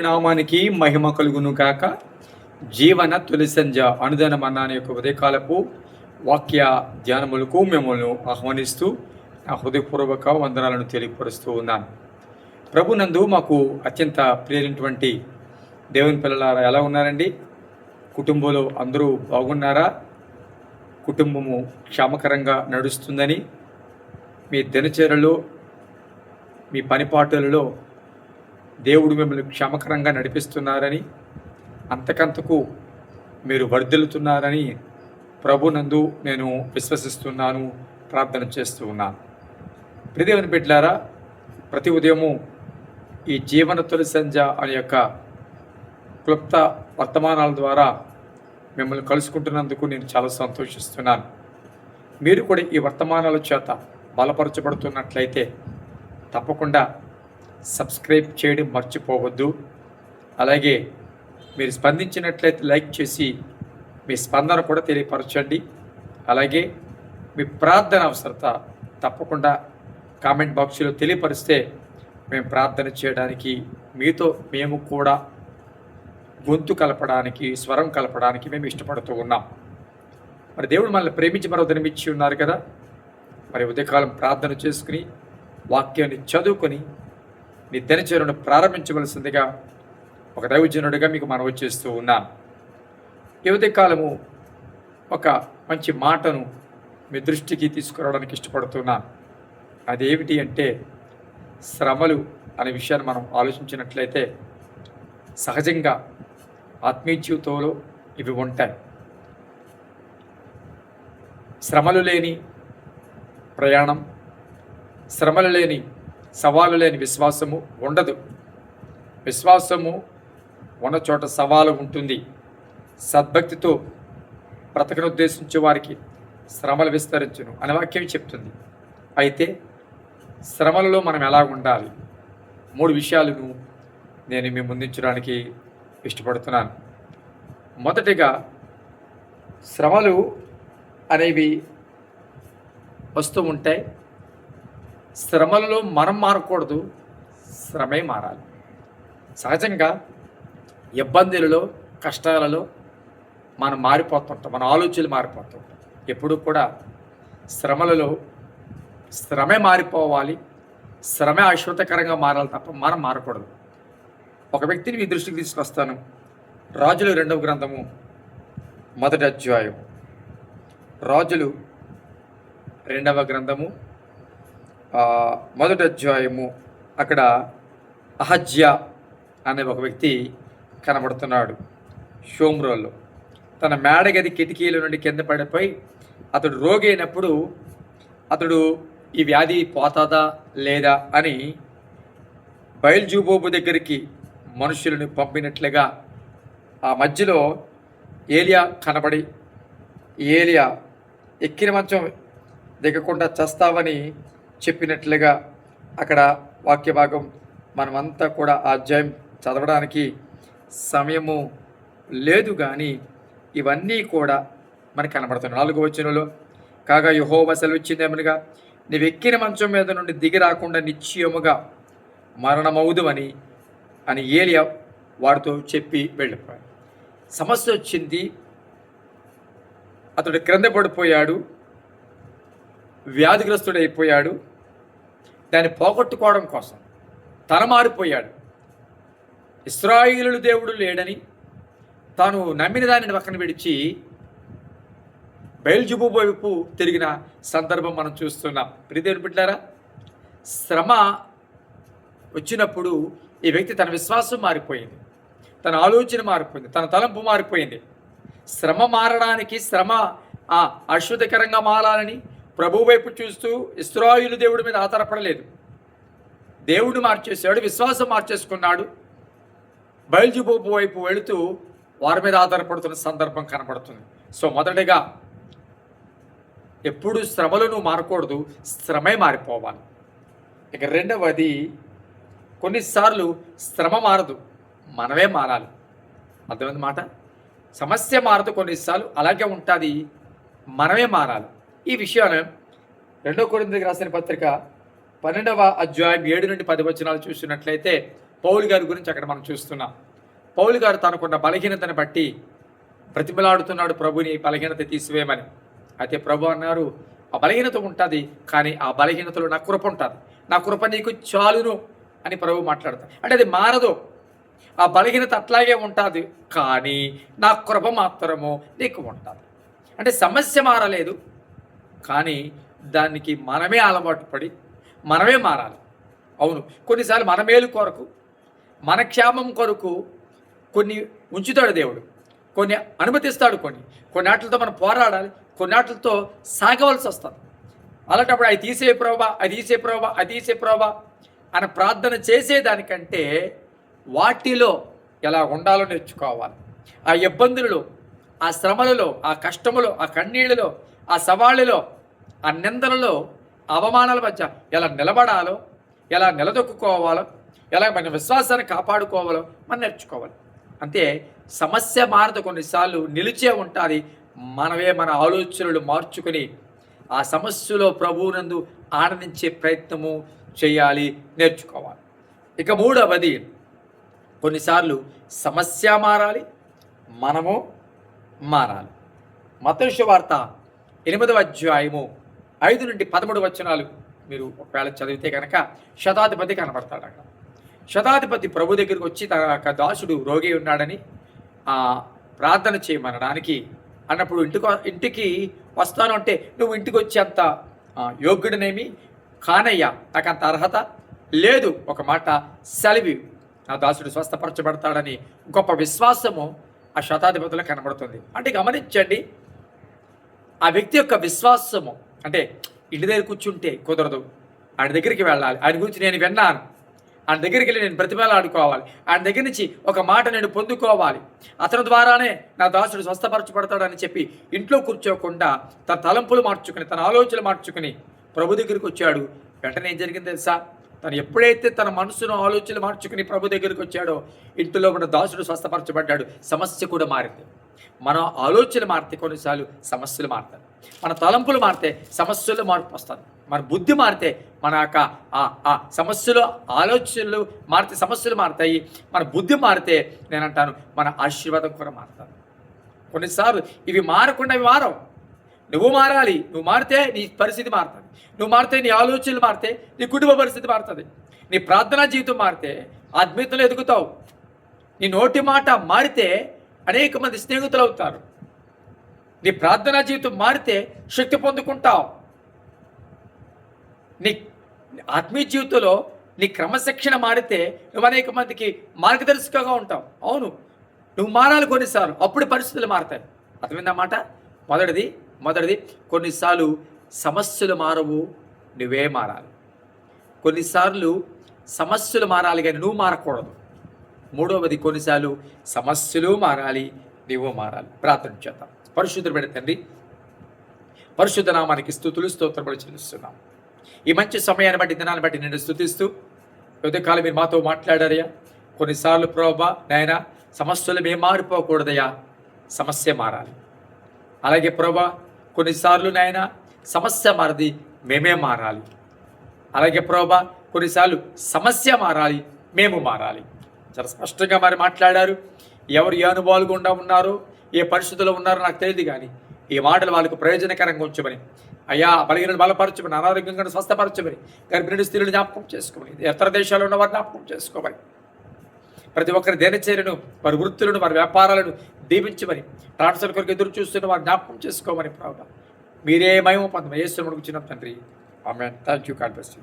నామానికి మహిమ కలుగును కాక. జీవన తొలి సంధ్య అనుదిన మన్నాని యొక్క ఉదయకాలపు వాక్య ధ్యానములకు మిమ్మల్ని ఆహ్వానిస్తూ నా హృదయపూర్వక వందనాలను తెలియపరుస్తూ ఉన్నాను. ప్రభునందు మాకు అత్యంత ప్రియమైనటువంటి దేవుని పిల్లలారా ఎలా ఉన్నారండి? కుటుంబంలో అందరూ బాగున్నారా? కుటుంబము క్షేమకరంగా నడుస్తుందని, మీ దినచర్యలో, మీ పనిపాటులలో దేవుడు మిమ్మల్ని క్షేమకరంగా నడిపిస్తున్నారని, అంతకంతకు మీరు వర్ధిల్లుతున్నారని ప్రభునందు నేను విశ్వసిస్తున్నాను, ప్రార్థన చేస్తూ ఉన్నాను. ప్రియదేవుని బిడ్డలారా, ప్రతి ఉదయము ఈ జీవన తొలి సంధ్య అనే యొక్క క్లుప్త వర్తమానాల ద్వారా మిమ్మల్ని కలుసుకుంటున్నందుకు నేను చాలా సంతోషిస్తున్నాను. మీరు కూడా ఈ వర్తమానాల చేత బలపరచబడుతున్నట్లయితే తప్పకుండా సబ్స్క్రైబ్ చేయడం మర్చిపోవద్దు. అలాగే మీరు స్పందించినట్లయితే లైక్ చేసి మీ స్పందన కూడా తెలియపరచండి. అలాగే మీ ప్రార్థన అవసరత తప్పకుండా కామెంట్ బాక్స్లో తెలియపరిస్తే మేము ప్రార్థన చేయడానికి, మీతో మేము కూడా గొంతు కలపడానికి, స్వరం కలపడానికి మేము ఇష్టపడుతూ ఉన్నాం. మరి దేవుడు మనల్ని ప్రేమించి మరో దినమిచ్చి ఉన్నారు కదా. మరి ఉదయకాలం ప్రార్థన చేసుకుని వాక్యాన్ని చదువుకొని మీ దినచర్యను ప్రారంభించవలసిందిగా ఒక దైవజనుడిగా మీకు మనవి చేస్తూ ఉన్నాను. ఈ ఉదయకాలము ఒక మంచి మాటను మీ దృష్టికి తీసుకురావడానికి ఇష్టపడుతున్నాను. అదేమిటి అంటే, శ్రమలు అనే విషయాన్ని మనం ఆలోచించినట్లయితే సహజంగా ఆత్మీయ జీవితంలో ఇవి ఉంటాయి. శ్రమలు లేని ప్రయాణం, శ్రమలు లేని, సవాలు లేని విశ్వాసము ఉండదు. విశ్వాసము ఉన్న చోట సవాలు ఉంటుంది. సద్భక్తితో బ్రతకనుద్దేశించే వారికి శ్రమలు విస్తరించును అనే వాక్యం చెప్తుంది. అయితే శ్రమలలో మనం ఎలా ఉండాలి? 3 విషయాలను నేను మీ ముందుంచడానికి ఇష్టపడుతున్నాను. మొదటిగా, శ్రమలు అనేవి వస్తూ ఉంటాయి. శ్రమలలో మనం మారకూడదు, శ్రమే మారాలి. సహజంగా ఇబ్బందులలో, కష్టాలలో మనం మారిపోతుంటాం, మన ఆలోచనలు మారిపోతుంటాం. ఎప్పుడు కూడా శ్రమలలో శ్రమే మారిపోవాలి, శ్రమే శాశ్వతకరంగా మారాలి తప్ప మనం మారకూడదు. ఒక వ్యక్తిని మీ దృష్టికి తీసుకొస్తాను. రాజులు 2వ గ్రంథము 1వ అధ్యాయం. రాజులు 2వ గ్రంథము 1వ అధ్యాయము. అక్కడ అహజ్యా అనే ఒక వ్యక్తి కనబడుతున్నాడు. షోమ్రోల్లో తన మేడగది కిటికీల నుండి కింద పడిపోయి అతడు రోగి అయినప్పుడు అతడు ఈ వ్యాధి పోతాదా లేదా అని బయల్జూబోబు దగ్గరికి మనుషులను పంపినట్లుగా ఆ మధ్యలో ఏలియా కనబడి, ఏలియా ఎక్కిన మంచం దిగకుండా చస్తావని చెప్పినట్లుగా అక్కడ వాక్య భాగం మనమంతా కూడా ఆ అధ్యాయం చదవడానికి సమయము లేదు. కానీ ఇవన్నీ కూడా మనకు కనబడుతున్నాయి. 4వ వచనంలో, కాగా యెహోవా సెలవిచ్చిందేమనగా, నీవు ఎక్కిన మంచం మీద నుండి దిగి రాకుండా నిశ్చయముగా మరణమవుదు అని ఏలియా వారితో చెప్పి వెళ్ళిపోయాడు. సమస్య వచ్చింది, అతడు క్రింద పడిపోయాడు, వ్యాధిగ్రస్తుడైపోయాడు. దాన్ని పోగొట్టుకోవడం కోసం తన మారిపోయాడు. ఇశ్రాయేలు దేవుడు లేడని తాను నమ్మిన దానిని పక్కన విడిచి బయల్జెబూబు వైపు తిరిగిన సందర్భం మనం చూస్తున్నాం. ప్రియదేవుని బిడ్డలారా, శ్రమ వచ్చినప్పుడు ఈ వ్యక్తి తన విశ్వాసం మారిపోయింది, తన ఆలోచన మారిపోయింది, తన తలంపు మారిపోయింది. శ్రమ మారడానికి, శ్రమ అశ్వతకరంగా మారాలని ప్రభు వైపు చూస్తూ ఇశ్రాయేలు దేవుడి మీద ఆధారపడలేదు. దేవుడు మార్చేశాడు, విశ్వాసం మార్చేసుకున్నాడు. బయల్జెబూబు వైపు వెళుతూ వారి మీద ఆధారపడుతున్న సందర్భం కనబడుతుంది. సో మొదటిగా, ఎప్పుడు శ్రమలను మారకూడదు, శ్రమే మారిపోవాలి. ఇక రెండవది, కొన్నిసార్లు శ్రమ మారదు, మనమే మారాలి. అర్థమైంది మాట. సమస్య మారదు, కొన్నిసార్లు అలాగే ఉంటుంది, మనమే మారాలి. ఈ విషయాన్ని 2 కొరింథీయులకు రాసిన పత్రిక 12వ అధ్యాయం 7 నుండి 10 వచనాలు చూసినట్లయితే పౌలు గారి గురించి అక్కడ మనం చూస్తున్నాం. పౌలు గారు తనకున్న బలహీనతను బట్టి బ్రతిమలాడుతున్నాడు ప్రభుని బలహీనత తీసివేయమని. అయితే ప్రభు అన్నారు, ఆ బలహీనత ఉంటుంది, కానీ ఆ బలహీనతలో నా కృప ఉంటుంది, నా కృప నీకు చాలును అని ప్రభు మాట్లాడతాడు. అంటే అది మారదు, ఆ బలహీనత అట్లాగే ఉంటుంది, కానీ నా కృప మాత్రము నీకు ఉంటుంది. అంటే సమస్య మారలేదు, కానీ దానికి మనమే అలవాటు పడి మనమే మారాలి. అవును, కొన్నిసార్లు మన మేలు కొరకు, మన క్షేమం కొరకు కొన్ని ఉంచుతాడు దేవుడు, కొన్ని అనుమతిస్తాడు, కొన్ని వాటితో మనం పోరాడాలి, కొన్ని వాటితో సాగవలసి వస్తుంది. అలాంటప్పుడు అది తీసే ప్రభా, అది తీసే ప్రభా, అది తీసే ప్రభా అని ప్రార్థన చేసేదానికంటే వాటిలో ఎలా ఉండాలో నేర్చుకోవాలి. ఆ ఇబ్బందులలో, ఆ శ్రమలలో, ఆ కష్టములో, ఆ కన్నీళ్ళలో, ఆ సవాళ్ళలో, ఆ నిందలలో, అవమానాల మధ్య ఎలా నిలబడాలో, ఎలా నిలదొక్కుకోవాలో, ఎలా మన విశ్వాసాన్ని కాపాడుకోవాలో మనం నేర్చుకోవాలి. అంతే, సమస్య మారదు, కొన్నిసార్లు నిలిచే ఉంటుంది. మనమే మన ఆలోచనలు మార్చుకొని ఆ సమస్యలో ప్రభువునందు ఆనందించే ప్రయత్నము చేయాలి, నేర్చుకోవాలి. ఇక మూడవది, కొన్నిసార్లు సమస్య మారాలి, మనము మారాలి. మత్తయి సువార్త 8వ అధ్యాయము 5 నుండి 13 వచనాలు మీరు ఒకవేళ చదివితే కనుక శతాధిపతి కనబడతాడు. అక్కడ శతాధిపతి ప్రభు దగ్గరికి వచ్చి తన దాసుడు రోగి ఉన్నాడని ప్రార్థన చేయమనడానికి అన్నప్పుడు ఇంటికి వస్తాను అంటే, నువ్వు ఇంటికి వచ్చేంత యోగ్యుడినేమి కానయ్యా, నాకు అంత అర్హత లేదు, ఒక మాట సెలవి, నా దాసుడు స్వస్థపరచబడతాడని గొప్ప విశ్వాసము ఆ శతాధిపతిలో కనబడుతుంది. అంటే గమనించండి, ఆ వ్యక్తి యొక్క విశ్వాసము అంటే ఇంటి దగ్గర కూర్చుంటే కుదరదు, ఆయన దగ్గరికి వెళ్ళాలి, ఆయన గురించి నేను విన్నాను, ఆయన దగ్గరికి వెళ్ళి నేను బ్రతిమలాడుకోవాలి, ఆయన దగ్గర నుంచి ఒక మాట నేను పొందుకోవాలి, అతని ద్వారానే నా దాసుడు స్వస్థపరచబడతాడని చెప్పి ఇంట్లో కూర్చోకుండా తన తలంపులు మార్చుకుని, తన ఆలోచనలు మార్చుకుని ప్రభు దగ్గరికి వచ్చాడు. వెంటనే ఏం జరిగింది తెలుసా? తను ఎప్పుడైతే తన మనసును ఆలోచనలు మార్చుకుని ప్రభు దగ్గరికి వచ్చాడో, ఇంటిలో ఉన్న దాసుడు స్వస్థపరచబడ్డాడు. సమస్య కూడా మారింది. మన ఆలోచనలు మారితే కొన్నిసార్లు సమస్యలు మారుతాయి, మన తలంపులు మారితే సమస్యలు మార్పు వస్తుంది, మన బుద్ధి మారితే మన యొక్క ఆ సమస్యలు, ఆలోచనలు మారితే సమస్యలు మారుతాయి, మన బుద్ధి మారితే నేనంటాను మన ఆశీర్వాదం కూడా మారుతాను. కొన్నిసార్లు ఇవి మారకుండా ఇవి మారవు. నువ్వు మారాలి, నువ్వు మారితే నీ పరిస్థితి మారుతుంది, నువ్వు మారితే నీ ఆలోచనలు మారితే నీ కుటుంబ పరిస్థితి మారుతుంది, నీ ప్రార్థనా జీవితం మారితే ఆత్మీయతలో ఎదుగుతావు, నీ నోటి మాట మారితే అనేక మంది స్నేహితులు అవుతారు, నీ ప్రార్థనా జీవితం మారితే శక్తి పొందుకుంటావు, నీ ఆత్మీయ జీవితంలో నీ క్రమశిక్షణ మారితే నువ్వు అనేక మందికి మార్గదర్శకంగా ఉంటావు. అవును, నువ్వు మారాలి కొన్నిసార్లు, అప్పుడు పరిస్థితులు మారుతాయి. అర్థమైందన్నమాట. మొదటిది కొన్నిసార్లు సమస్యలు మారవు, నువ్వే మారాలి. కొన్నిసార్లు సమస్యలు మారాలి కానీ నువ్వు మారకూడదు. మూడవది, కొన్నిసార్లు సమస్యలు మారాలి, నువ్వు మారాలి. ప్రార్థన చేద్దాం. పరిశుద్ధుడైన తండ్రి, పరిశుద్ధ నామానికి స్తుతులు స్తోత్రములు చెల్లిస్తున్నాం. ఈ మంచి సమయాన్ని బట్టి, దినాన్ని బట్టి నిన్ను స్తుతిస్తూ ఉదయకాలం మీరు మాతో మాట్లాడారయ్యా. కొన్నిసార్లు ప్రభా నాయన సమస్యలు మేము మారిపోకూడదయ్యా, సమస్య మారాలి. అలాగే ప్రభా కొన్నిసార్లు నాయన సమస్య మారది, మేమే మారాలి. అలాగే ప్రభా కొన్నిసార్లు సమస్య మారాలి, మేము మారాలి. చాలా స్పష్టంగా మరి మాట్లాడారు. ఎవరు ఏ అనుభవాలు గుండా ఉన్నారో, ఏ పరిస్థితుల్లో ఉన్నారో నాకు తెలియదు, కానీ ఈ మాటలు వాళ్ళకు ప్రయోజనకరంగా ఉంచమని అయ్యా, బలహీనను బలపరచమని, అనారోగ్యంగా స్వస్థపరచమని, గర్భిణీ స్త్రీలను జ్ఞాపకం చేసుకోమని, ఇతర దేశాల్లో ఉన్న వారిని జ్ఞాపకం చేసుకోమని, ప్రతి ఒక్కరి దినచర్యను, వారి వృత్తులను, వారి వ్యాపారాలను దీవించమని, ట్రాన్స్ఫర్ కొరకు ఎదురు చూస్తున్న వారు జ్ఞాపకం చేసుకోమని ప్రభావ మీరే మహిమ పొందమని యేసు నామమున చిన్న తండ్రి. ఆమేన్. థాంక్యూ. God bless you.